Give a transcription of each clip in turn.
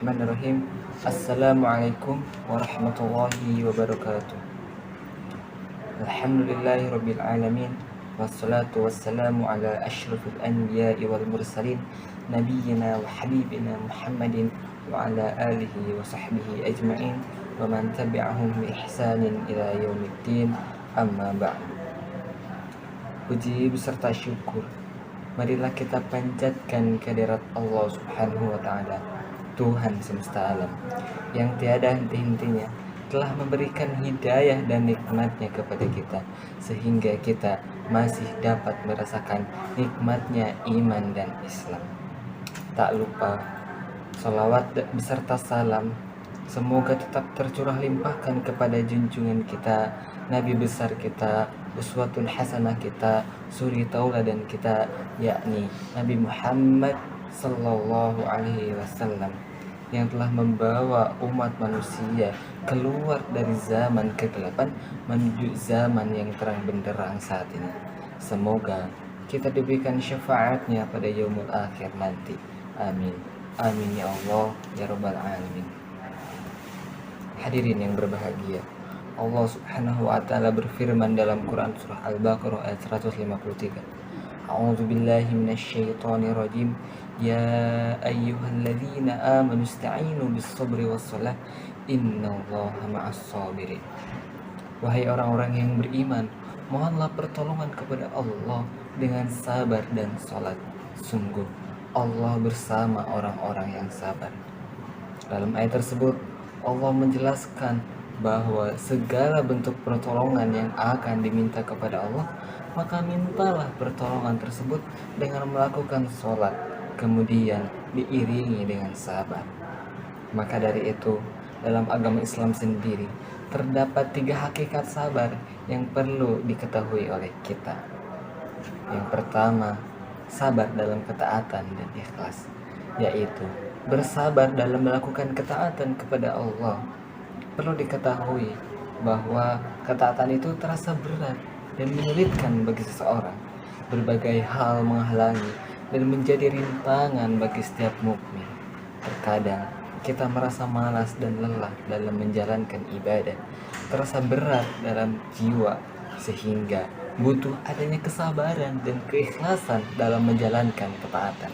Bismillahirrahmanirrahim. Assalamualaikum warahmatullahi wabarakatuh. Alhamdulillahirabbil alamin. Wassalatu wassalamu ala asyrafil anbiya'i wal mursalin nabiyyina wa habibina Muhammadin wa ala alihi wa sahbihi ajma'in wa man tabi'ahum bi ihsanin ila yaumiddin. Amma ba'du. Puji beserta syukur marilah kita panjatkan kehadirat Allah Subhanahu wa taala, Tuhan semesta alam, yang tiada henti-hentinya telah memberikan hidayah dan nikmatnya kepada kita, sehingga kita masih dapat merasakan nikmatnya iman dan Islam. Tak lupa, salawat beserta salam semoga tetap tercurah limpahkan kepada junjungan kita, Nabi besar kita, uswatun hasanah kita, suri tauladan kita, yakni Nabi Muhammad sallallahu alaihi wasallam, yang telah membawa umat manusia keluar dari zaman kegelapan menuju zaman yang terang benderang saat ini. Semoga kita diberikan syafaatnya pada yaumul akhir nanti. Amin. Amin ya Allah ya rabbal alamin. Hadirin yang berbahagia, Allah Subhanahu wa taala berfirman dalam Quran surah Al-Baqarah ayat 153. A'udzu billahi minasyaitonir rajim. Ya ayyuhalladzina amanu ista'inu bis-sabri was-shalah innallaha ma'as-sabirin. Wahai orang-orang yang beriman, mohonlah pertolongan kepada Allah dengan sabar dan salat. Sungguh Allah bersama orang-orang yang sabar. Dalam ayat tersebut Allah menjelaskan bahwa segala bentuk pertolongan yang akan diminta kepada Allah, maka mintalah pertolongan tersebut dengan melakukan sholat, kemudian diiringi dengan sabar. Maka dari itu, dalam agama Islam sendiri terdapat 3 hakikat sabar yang perlu diketahui oleh kita. Yang pertama, sabar dalam ketaatan dan ikhlas, yaitu bersabar dalam melakukan ketaatan kepada Allah. Perlu diketahui bahwa ketaatan itu terasa berat dan menyulitkan bagi seseorang. Berbagai hal menghalangi dan menjadi rintangan bagi setiap mukmin. Terkadang kita merasa malas dan lelah dalam menjalankan ibadah, terasa berat dalam jiwa, sehingga butuh adanya kesabaran dan keikhlasan dalam menjalankan ketaatan.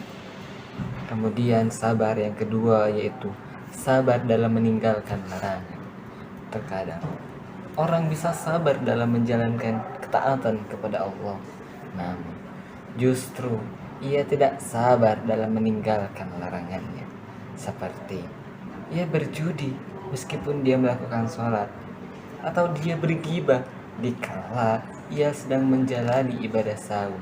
Kemudian sabar yang kedua yaitu sabar dalam meninggalkan larangan. Terkadang orang bisa sabar dalam menjalankan ketaatan kepada Allah, namun justru ia tidak sabar dalam meninggalkan larangannya. Seperti ia berjudi meskipun dia melakukan sholat, atau dia bergibah dikala ia sedang menjalani ibadah saum.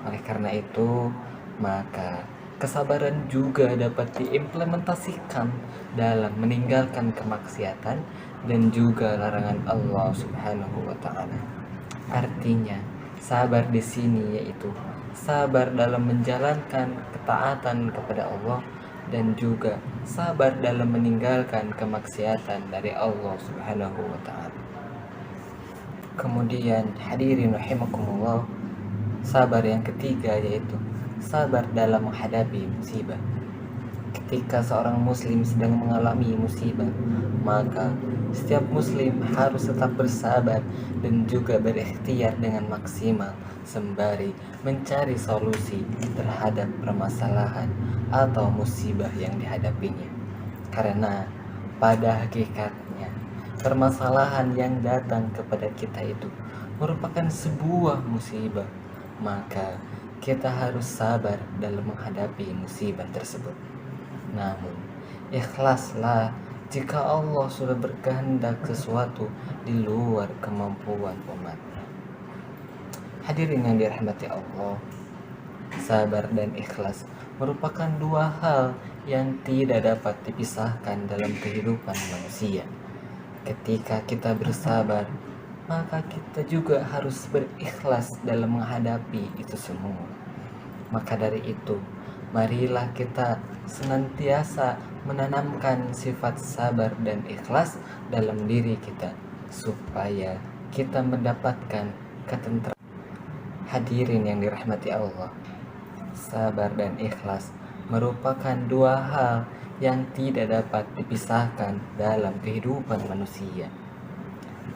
Oleh karena itu, maka kesabaran juga dapat diimplementasikan dalam meninggalkan kemaksiatan dan juga larangan Allah Subhanahu wa taala. Artinya, sabar di sini yaitu sabar dalam menjalankan ketaatan kepada Allah dan juga sabar dalam meninggalkan kemaksiatan dari Allah Subhanahu wa taala. Kemudian hadirin rahimakumullah, sabar yang ketiga yaitu sabar dalam menghadapi musibah. Ketika seorang muslim sedang mengalami musibah, maka setiap muslim harus tetap bersabar dan juga berikhtiar dengan maksimal sembari mencari solusi terhadap permasalahan atau musibah yang dihadapinya. Karena pada hakikatnya permasalahan yang datang kepada kita itu merupakan sebuah musibah, maka kita harus sabar dalam menghadapi musibah tersebut. Namun, ikhlaslah jika Allah sudah berkehendak sesuatu di luar kemampuan umatnya. Hadirin yang dirahmati Allah, sabar dan ikhlas merupakan 2 hal yang tidak dapat dipisahkan dalam kehidupan manusia. Ketika kita bersabar, maka kita juga harus berikhlas dalam menghadapi itu semua. Maka dari itu, marilah kita senantiasa menanamkan sifat sabar dan ikhlas dalam diri kita, supaya kita mendapatkan ketenteraman. Hadirin yang dirahmati Allah, sabar dan ikhlas merupakan dua hal yang tidak dapat dipisahkan dalam kehidupan manusia.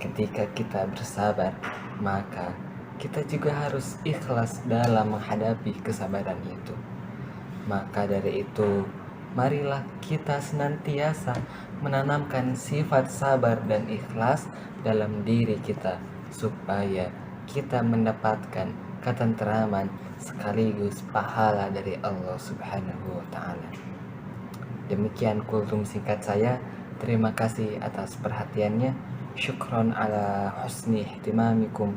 Ketika kita bersabar, maka kita juga harus ikhlas dalam menghadapi kesabaran itu. Maka dari itu, marilah kita senantiasa menanamkan sifat sabar dan ikhlas dalam diri kita, supaya kita mendapatkan ketenteraman sekaligus pahala dari Allah Subhanahu wa Ta'ala. Demikian kultum singkat saya. Terima kasih atas perhatiannya. Syukron ala husni ihtimamikum.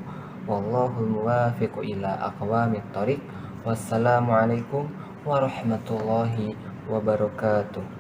Wallahul muwafiqu ila aqwamit thoriq. Wassalamualaikum warahmatullahi wabarakatuh.